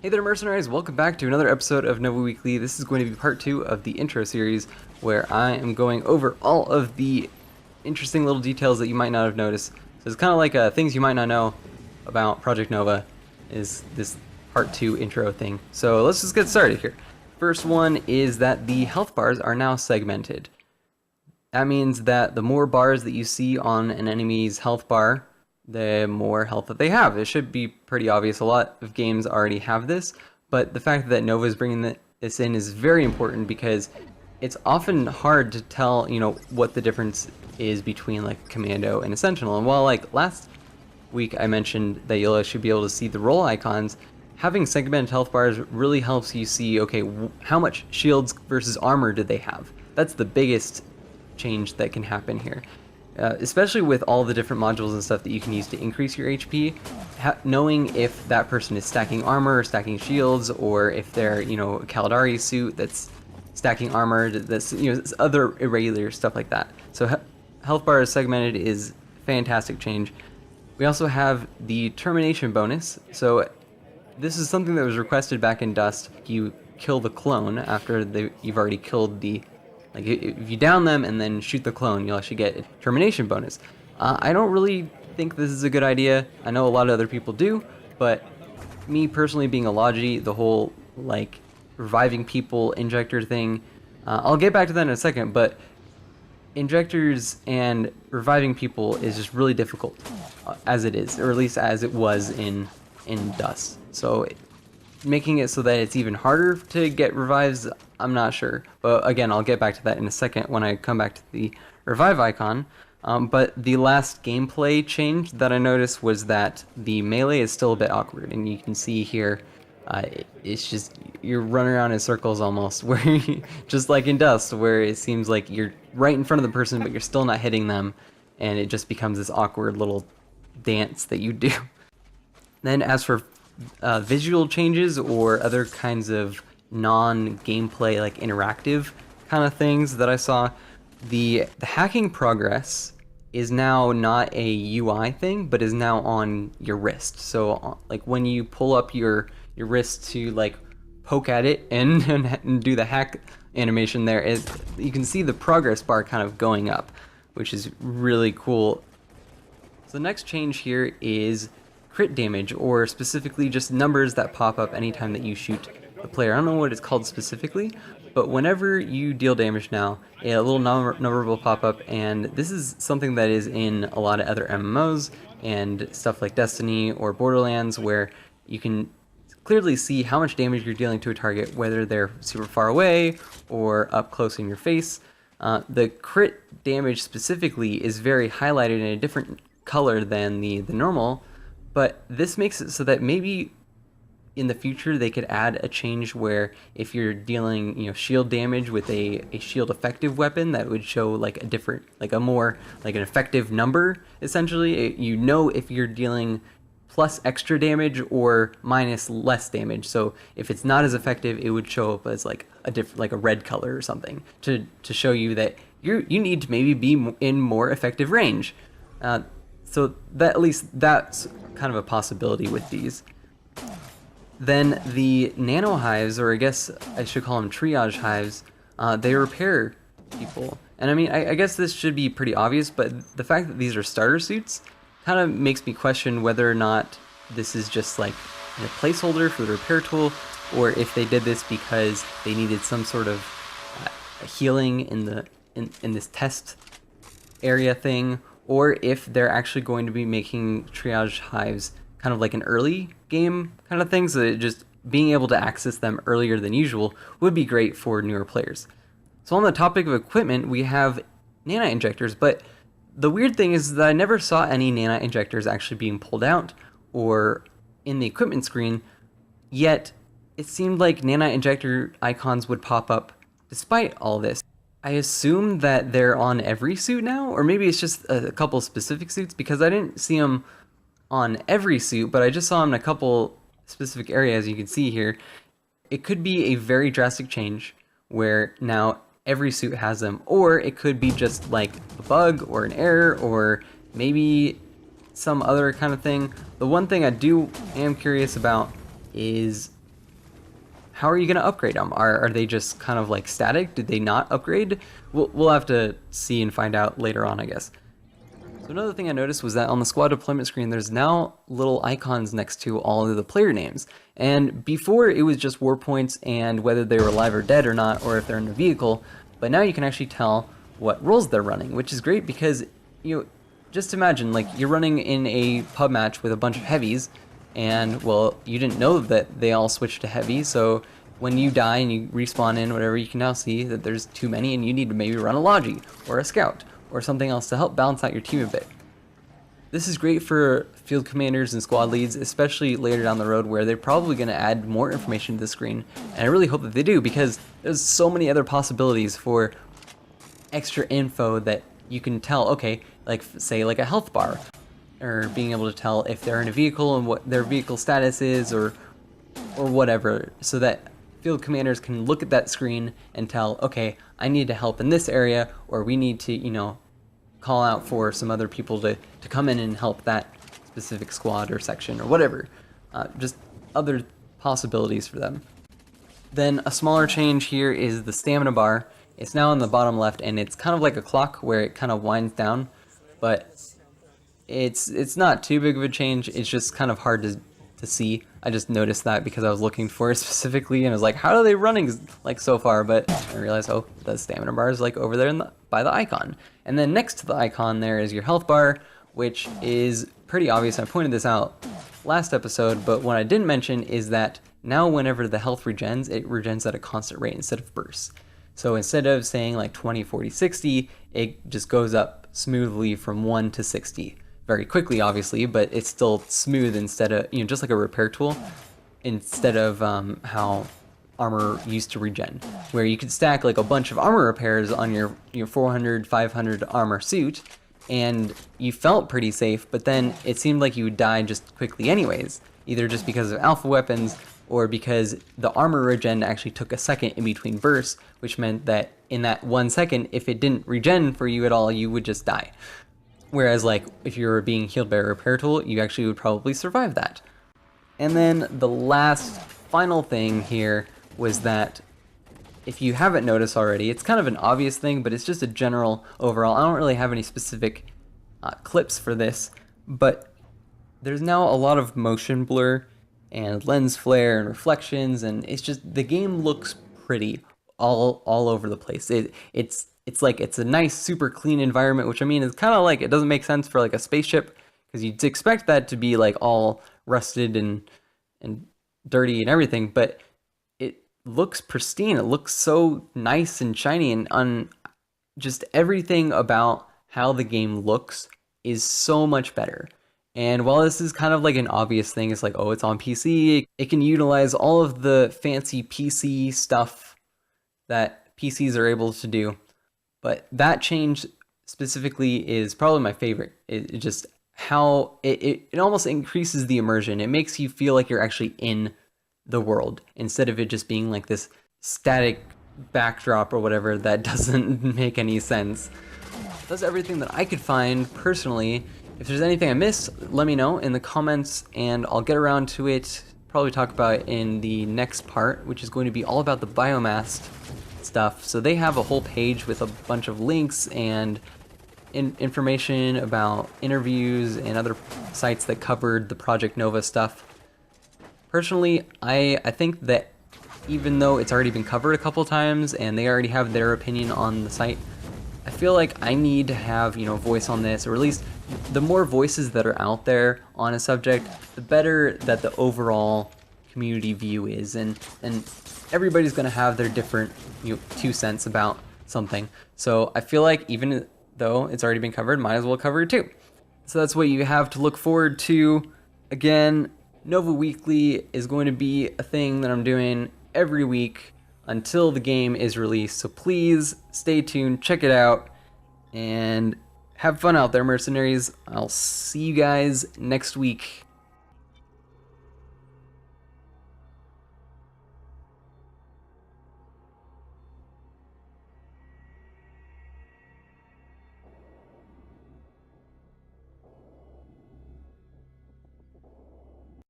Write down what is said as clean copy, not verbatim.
Hey there, mercenaries! Welcome back to another episode of Nova Weekly. This is going to be part 2 of the intro series, where I am going over all of the interesting little details that you might not have noticed. So it's kind of like things you might not know about Project Nova is this part 2 intro thing. So let's just get started here. First one is that the health bars are now segmented. That means that the more bars that you see on an enemy's health bar, the more health that they have. It should be pretty obvious. A lot of games already have this, but the fact that Nova is bringing this in is very important because it's often hard to tell, what the difference is between like Commando and a Sentinel. And while like last week I mentioned that you'll actually be able to see the role icons, having segmented health bars really helps you see, okay, how much shields versus armor did they have? That's the biggest change that can happen here. Especially with all the different modules and stuff that you can use to increase your HP, knowing if that person is stacking armor or stacking shields, or if they're, a Caldari suit that's stacking armor, that's, other irregular stuff like that. So health bar segmented is a fantastic change. We also have the termination bonus. So this is something that was requested back in Dust. You kill the clone after you've already killed the... Like, if you down them and then shoot the clone, you'll actually get a termination bonus. I don't really think this is a good idea. I know a lot of other people do, but me personally being a Logi, the whole, like, reviving people injector thing, I'll get back to that in a second, but injectors and reviving people is just really difficult, as it is, or at least as it was in Dust. So making it so that it's even harder to get revives, I'm not sure. But again, I'll get back to that in a second when I come back to the revive icon. But the last gameplay change that I noticed was that the melee is still a bit awkward. And you can see here, it's just, you're running around in circles almost, where just like in Dust, where it seems like you're right in front of the person, but you're still not hitting them. And it just becomes this awkward little dance that you do. Then as for visual changes or other kinds of non-gameplay, like interactive kind of things that I saw, the hacking progress is now not a UI thing, but is now on your wrist. So like when you pull up your wrist to like poke at it and do the hack animation there, you can see the progress bar kind of going up, which is really cool. So the next change here is crit damage, or specifically just numbers that pop up anytime that you shoot the player. I don't know what it's called specifically, but whenever you deal damage now, a little number will pop up, and this is something that is in a lot of other MMOs and stuff like Destiny or Borderlands, where you can clearly see how much damage you're dealing to a target, whether they're super far away or up close in your face. The crit damage specifically is very highlighted in a different color than the normal, but this makes it so that maybe in the future they could add a change where if you're dealing, shield damage with a shield effective weapon, that would show like a different, like a more, like an effective number, essentially. If you're dealing plus extra damage or minus less damage. So if it's not as effective, it would show up as like a different, like a red color or something to show you that you need to maybe be in more effective range. So that, at least that's kind of a possibility with these. Then the nano hives, or I guess I should call them triage hives, they repair people. And I mean, I guess this should be pretty obvious, but the fact that these are starter suits kind of makes me question whether or not this is just like a placeholder for the repair tool, or if they did this because they needed some sort of healing in this test area thing, or if they're actually going to be making triage hives kind of like an early game kind of thing, so that just being able to access them earlier than usual would be great for newer players. So on the topic of equipment, we have nanite injectors, but the weird thing is that I never saw any nanite injectors actually being pulled out or in the equipment screen, yet it seemed like nanite injector icons would pop up despite all this. I assume that they're on every suit now, or maybe it's just a couple specific suits, because I didn't see them on every suit, but I just saw them in a couple specific areas you can see here. It could be a very drastic change where now every suit has them, or it could be just like a bug or an error, or maybe some other kind of thing. The one thing I am curious about is how are you going to upgrade them? Are they just kind of like static? Did they not upgrade? We'll have to see and find out later on, I guess. So another thing I noticed was that on the squad deployment screen, there's now little icons next to all of the player names. And before it was just war points and whether they were alive or dead or not, or if they're in a vehicle. But now you can actually tell what roles they're running, which is great because, you know, just imagine like you're running in a pub match with a bunch of heavies, and well, you didn't know that they all switched to heavy, so when you die and you respawn in whatever, you can now see that there's too many and you need to maybe run a Logi or a scout or something else to help balance out your team a bit. This is great for field commanders and squad leads, especially later down the road where they're probably going to add more information to the screen, and I really hope that they do because there's so many other possibilities for extra info that you can tell, okay, like say like a health bar, or being able to tell if they're in a vehicle and what their vehicle status is or whatever, so that field commanders can look at that screen and tell, okay, I need to help in this area, or we need to, you know, call out for some other people to come in and help that specific squad or section or whatever. Just other possibilities for them. Then a smaller change here is the stamina bar. It's now on the bottom left, and it's kind of like a clock where it kind of winds down, but it's not too big of a change. It's just kind of hard to see. I just noticed that because I was looking for it specifically, and I was like, how are they running like so far? But I realized, oh, the stamina bar is like over there by the icon. And then next to the icon there is your health bar, which is pretty obvious. I pointed this out last episode, but what I didn't mention is that now whenever the health regens, it regens at a constant rate instead of bursts. So instead of saying like 20, 40, 60, it just goes up smoothly from 1 to 60. Very quickly, obviously, but it's still smooth instead of, you know, just like a repair tool, instead of how armor used to regen, where you could stack like a bunch of armor repairs on your 400, 500 armor suit, and you felt pretty safe, but then it seemed like you would die just quickly anyways, either just because of alpha weapons or because the armor regen actually took a second in between bursts, which meant that in that 1 second, if it didn't regen for you at all, you would just die. Whereas like if you were being healed by a repair tool, you actually would probably survive that. And then the last final thing here was that if you haven't noticed already, it's kind of an obvious thing, but it's just a general overall. I don't really have any specific clips for this, but there's now a lot of motion blur and lens flare and reflections, and it's just, the game looks pretty all over the place. It's like it's a nice, super clean environment, which I mean is kind of like, it doesn't make sense for like a spaceship because you'd expect that to be like all rusted and dirty and everything, but it looks pristine. It looks so nice and shiny, and just everything about how the game looks is so much better. And while this is kind of like an obvious thing, it's like, oh, it's on PC, it can utilize all of the fancy PC stuff that PCs are able to do. But that change specifically is probably my favorite. It just how it almost increases the immersion. It makes you feel like you're actually in the world instead of it just being like this static backdrop or whatever that doesn't make any sense. That's everything that I could find personally. If there's anything I missed, let me know in the comments and I'll get around to it. Probably talk about it in the next part, which is going to be all about the biomass stuff. So they have a whole page with a bunch of links and information about interviews and other sites that covered the Project Nova stuff. Personally, I think that even though it's already been covered a couple times and they already have their opinion on the site, I feel like I need to have, you know, voice on this, or at least the more voices that are out there on a subject, the better that the overall community view is, and everybody's going to have their different, you know, 2 cents about something. So I feel like even though it's already been covered, might as well cover it too. So that's what you have to look forward to. Again, Nova Weekly is going to be a thing that I'm doing every week until the game is released. So please stay tuned, check it out, and have fun out there, mercenaries. I'll see you guys next week.